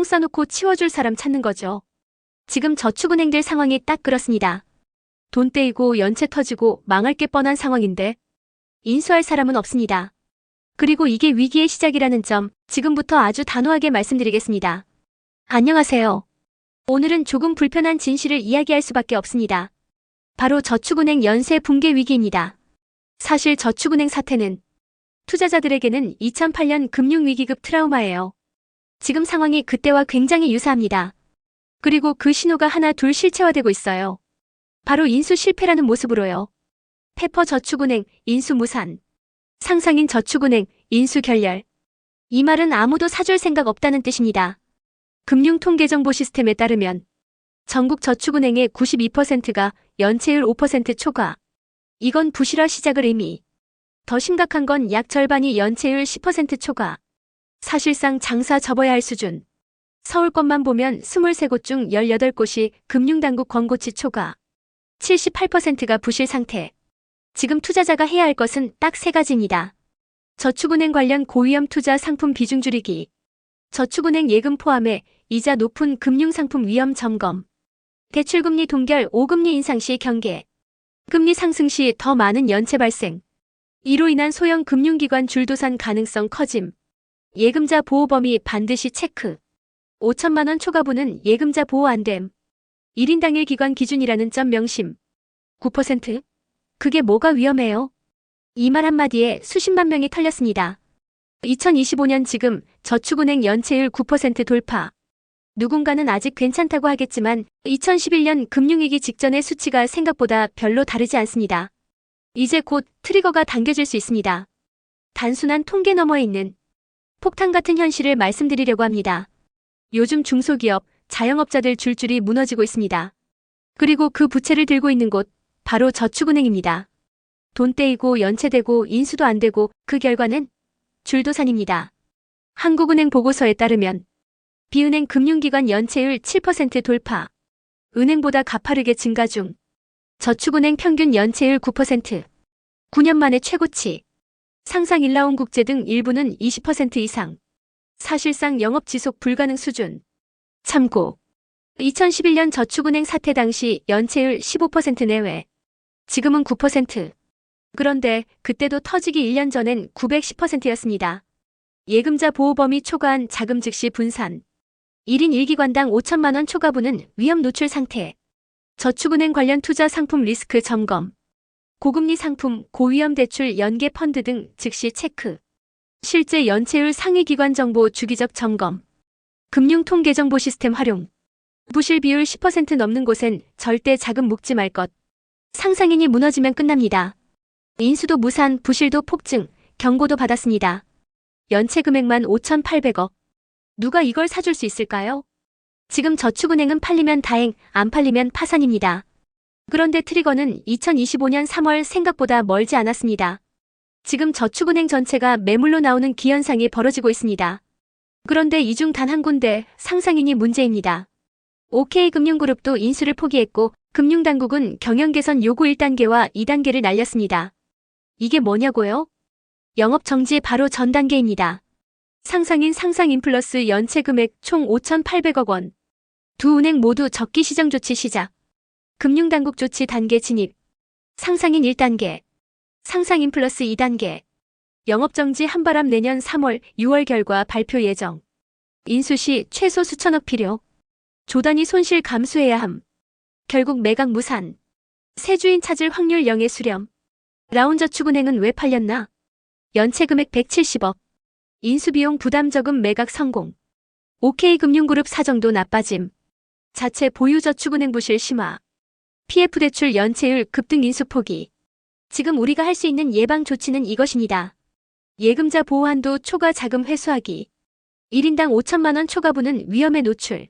똥 싸놓고 치워줄 사람 찾는 거죠. 지금 저축은행들 상황이 딱 그렇습니다. 돈 떼이고 연체 터지고 망할 게 뻔한 상황인데 인수할 사람은 없습니다. 그리고 이게 위기의 시작이라는 점 지금부터 아주 단호하게 말씀드리겠습니다. 안녕하세요. 오늘은 조금 불편한 진실을 이야기할 수밖에 없습니다. 바로 저축은행 연쇄 붕괴 위기입니다. 사실 저축은행 사태는 투자자들에게는 2008년 금융위기급 트라우마예요. 지금 상황이 그때와 굉장히 유사합니다. 그리고 그 신호가 하나 둘 실체화되고 있어요. 바로 인수 실패라는 모습으로요. 페퍼저축은행, 인수 무산. 상상인 저축은행, 인수 결렬. 이 말은 아무도 사줄 생각 없다는 뜻입니다. 금융통계정보 시스템에 따르면 전국 저축은행의 92%가 연체율 5% 초과. 이건 부실화 시작을 의미. 더 심각한 건 약 절반이 연체율 10% 초과. 사실상 장사 접어야 할 수준. 서울 것만 보면 23곳 중 18곳이 금융당국 권고치 초과. 78%가 부실 상태. 지금 투자자가 해야 할 것은 딱 3가지입니다. 저축은행 관련 고위험 투자 상품 비중 줄이기. 저축은행 예금 포함해 이자 높은 금융상품 위험 점검. 대출금리 동결 5금리 인상 시 경계. 금리 상승 시 더 많은 연체 발생. 이로 인한 소형 금융기관 줄도산 가능성 커짐. 예금자 보호 범위 반드시 체크. 5천만 원 초과분은 예금자 보호 안 됨. 1인 당일 기관 기준이라는 점 명심. 9%? 그게 뭐가 위험해요? 이 말 한마디에 수십만 명이 털렸습니다. 2025년 지금 저축은행 연체율 9% 돌파. 누군가는 아직 괜찮다고 하겠지만 2011년 금융위기 직전의 수치가 생각보다 별로 다르지 않습니다. 이제 곧 트리거가 당겨질 수 있습니다. 단순한 통계 너머에 있는 폭탄 같은 현실을 말씀드리려고 합니다. 요즘 중소기업, 자영업자들 줄줄이 무너지고 있습니다. 그리고 그 부채를 들고 있는 곳, 바로 저축은행입니다. 돈 떼이고 연체되고 인수도 안 되고 그 결과는 줄도산입니다. 한국은행 보고서에 따르면 비은행 금융기관 연체율 7% 돌파. 은행보다 가파르게 증가 중. 저축은행 평균 연체율 9%. 9년 만에 최고치. 상상 1라운 국제 등 일부는 20% 이상. 사실상 영업 지속 불가능 수준. 참고. 2011년 저축은행 사태 당시 연체율 15% 내외. 지금은 9%. 그런데 그때도 터지기 1년 전엔 910%였습니다. 예금자 보호 범위 초과한 자금 즉시 분산. 1인 1기관당 5천만 원 초과분은 위험 노출 상태. 저축은행 관련 투자 상품 리스크 점검. 고금리 상품, 고위험 대출, 연계 펀드 등 즉시 체크. 실제 연체율 상위 기관 정보 주기적 점검. 금융통계정보 시스템 활용. 부실 비율 10% 넘는 곳엔 절대 자금 묵지 말 것. 상상인이 무너지면 끝납니다. 인수도 무산, 부실도 폭증, 경고도 받았습니다. 연체 금액만 5,800억. 누가 이걸 사줄 수 있을까요? 지금 저축은행은 팔리면 다행, 안 팔리면 파산입니다. 그런데 트리거는 2025년 3월 생각보다 멀지 않았습니다. 지금 저축은행 전체가 매물로 나오는 기현상이 벌어지고 있습니다. 그런데 이 중 단 한 군데 상상인이 문제입니다. OK금융그룹도 인수를 포기했고 금융당국은 경영개선 요구 1단계와 2단계를 날렸습니다. 이게 뭐냐고요? 영업정지 바로 전 단계입니다. 상상인 상상인 플러스 연체 금액 총 5,800억 원. 두 은행 모두 적기 시정 조치 시작. 금융당국 조치 단계 진입. 상상인 1단계. 상상인 플러스 2단계. 영업정지 한바람 내년 3월, 6월 결과 발표 예정. 인수 시 최소 수천억 필요. 조단위 손실 감수해야 함. 결국 매각 무산. 새 주인 찾을 확률 0의 수렴. 라운저축은행은 왜 팔렸나? 연체 금액 170억. 인수비용 부담적음 매각 성공. OK금융그룹 사정도 나빠짐. 자체 보유저축은행 부실 심화. PF대출 연체율 급등 인수 포기. 지금 우리가 할 수 있는 예방 조치는 이것입니다. 예금자 보호한도 초과 자금 회수하기. 1인당 5천만 원 초과분은 위험에 노출.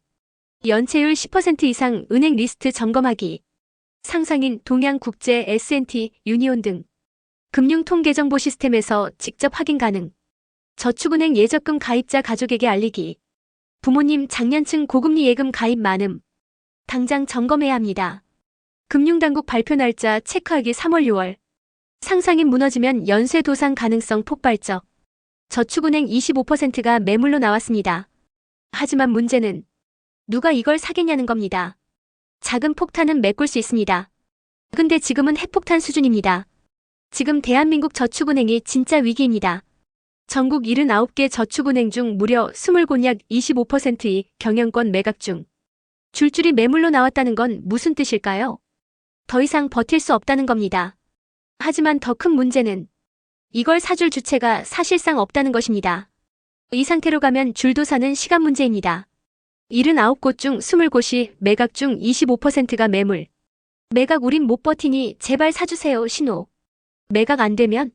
연체율 10% 이상 은행 리스트 점검하기. 상상인 동양국제 S&T, 유니온 등. 금융통계정보 시스템에서 직접 확인 가능. 저축은행 예적금 가입자 가족에게 알리기. 부모님 장년층 고금리 예금 가입 많음. 당장 점검해야 합니다. 금융당국 발표 날짜 체크하기 3월 6월. 상상인 무너지면 연쇄 도산 가능성 폭발적. 저축은행 25%가 매물로 나왔습니다. 하지만 문제는 누가 이걸 사겠냐는 겁니다. 작은 폭탄은 메꿀 수 있습니다. 근데 지금은 핵폭탄 수준입니다. 지금 대한민국 저축은행이 진짜 위기입니다. 전국 79개 저축은행 중 무려 20곳 약 25%의 경영권 매각 중 줄줄이 매물로 나왔다는 건 무슨 뜻일까요? 더 이상 버틸 수 없다는 겁니다. 하지만 더 큰 문제는 이걸 사줄 주체가 사실상 없다는 것입니다. 이 상태로 가면 줄도사는 시간 문제입니다. 79곳 중 20곳이 매각 중 25%가 매물. 매각 우린 못 버티니 제발 사주세요 신호. 매각 안 되면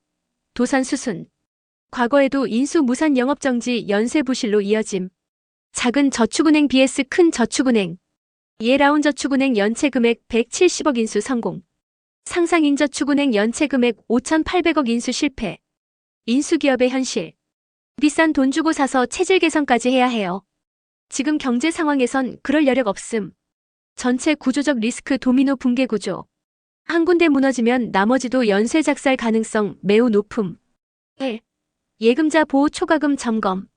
도산 수순. 과거에도 인수 무산 영업정지 연쇄 부실로 이어짐. 작은 저축은행 vs 큰 저축은행. 예라운저축은행 연체금액 170억 인수 성공. 상상인저축은행 연체금액 5,800억 인수 실패. 인수기업의 현실. 비싼 돈 주고 사서 체질 개선까지 해야 해요. 지금 경제 상황에선 그럴 여력 없음. 전체 구조적 리스크 도미노 붕괴 구조. 한 군데 무너지면 나머지도 연쇄 작살 가능성 매우 높음. 1. 예금자 보호 초과금 점검.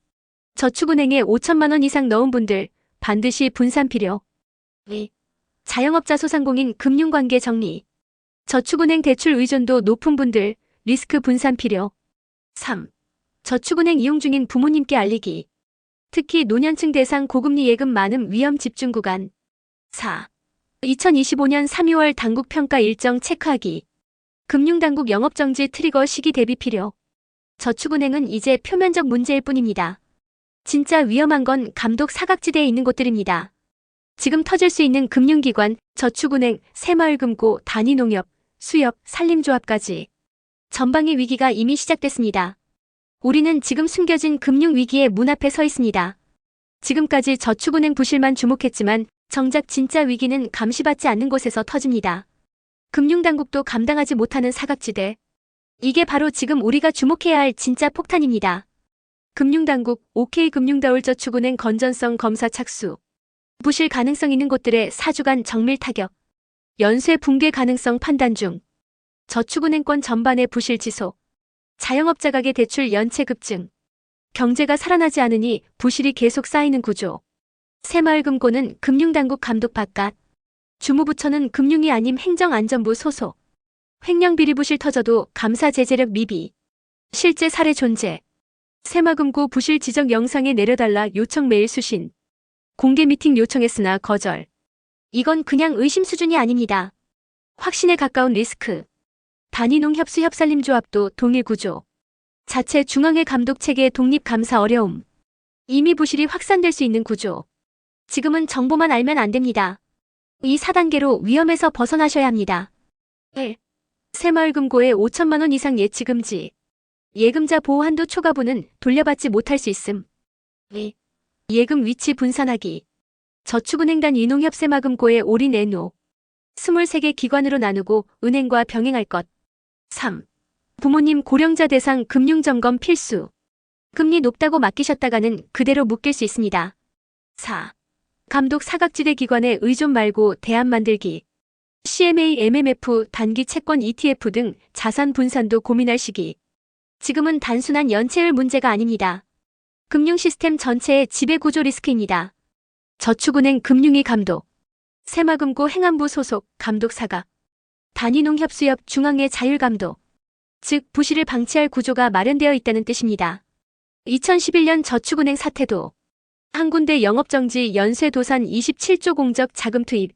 저축은행에 5천만 원 이상 넣은 분들 반드시 분산 필요. 2. 자영업자 소상공인 금융관계 정리. 저축은행 대출 의존도 높은 분들 리스크 분산 필요. 3. 저축은행 이용 중인 부모님께 알리기. 특히 노년층 대상 고금리 예금 많음 위험 집중 구간. 4. 2025년 3, 6월 당국 평가 일정 체크하기. 금융당국 영업정지 트리거 시기 대비 필요. 저축은행은 이제 표면적 문제일 뿐입니다. 진짜 위험한 건 감독 사각지대에 있는 곳들입니다. 지금 터질 수 있는 금융기관, 저축은행, 새마을금고, 단위농협, 수협, 산림조합까지. 전방의 위기가 이미 시작됐습니다. 우리는 지금 숨겨진 금융위기의 문 앞에 서 있습니다. 지금까지 저축은행 부실만 주목했지만 정작 진짜 위기는 감시받지 않는 곳에서 터집니다. 금융당국도 감당하지 못하는 사각지대. 이게 바로 지금 우리가 주목해야 할 진짜 폭탄입니다. 금융당국, OK금융다울저축은행 건전성 검사 착수. 부실 가능성 있는 곳들의 4주간 정밀 타격. 연쇄 붕괴 가능성 판단 중. 저축은행권 전반의 부실 지속. 자영업자 가계 대출 연체 급증. 경제가 살아나지 않으니 부실이 계속 쌓이는 구조. 새마을금고는 금융당국 감독 바깥. 주무부처는 금융이 아님 행정안전부 소속. 횡령비리 부실 터져도 감사 제재력 미비. 실제 사례 존재. 새마금고 부실 지적 영상에 내려달라 요청 메일 수신. 공개 미팅 요청했으나 거절. 이건 그냥 의심 수준이 아닙니다. 확신에 가까운 리스크. 단위농협수협산림조합도 동일 구조. 자체 중앙의 감독체계의 독립감사 어려움. 이미 부실이 확산될 수 있는 구조. 지금은 정보만 알면 안 됩니다. 이 4단계로 위험에서 벗어나셔야 합니다. 1. 새마을금고의 5천만 원 이상 예치 금지. 예금자 보호 한도 초과분은 돌려받지 못할 수 있음. 2. 예금 위치 분산하기. 저축은행 단위농협 새마금고의 올인 애노. 23개 기관으로 나누고 은행과 병행할 것. 3. 부모님 고령자 대상 금융점검 필수. 금리 높다고 맡기셨다가는 그대로 묶일 수 있습니다. 4. 감독 사각지대 기관의 의존 말고 대안 만들기. CMA, MMF, 단기 채권 ETF 등 자산 분산도 고민할 시기. 지금은 단순한 연체율 문제가 아닙니다. 금융 시스템 전체의 지배구조 리스크입니다. 저축은행 금융위 감독. 새마금고 행안부 소속 감독 사각. 단위농협수협 중앙의 자율감독. 즉 부실을 방치할 구조가 마련되어 있다는 뜻입니다. 2011년 저축은행 사태도 한 군데 영업정지 연쇄 도산 27조 공적 자금 투입.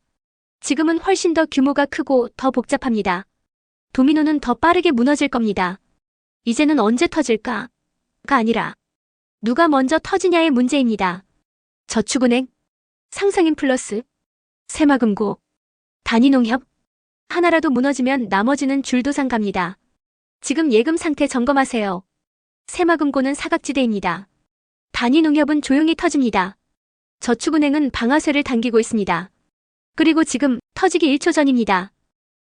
지금은 훨씬 더 규모가 크고 더 복잡합니다. 도미노는 더 빠르게 무너질 겁니다. 이제는 언제 터질까가 아니라 누가 먼저 터지냐의 문제입니다. 저축은행, 상상인플러스, 새마금고, 단위농협. 하나라도 무너지면 나머지는 줄도상 갑니다. 지금 예금 상태 점검하세요. 새마금고는 사각지대입니다. 단위농협은 조용히 터집니다. 저축은행은 방아쇠를 당기고 있습니다. 그리고 지금 터지기 1초 전입니다.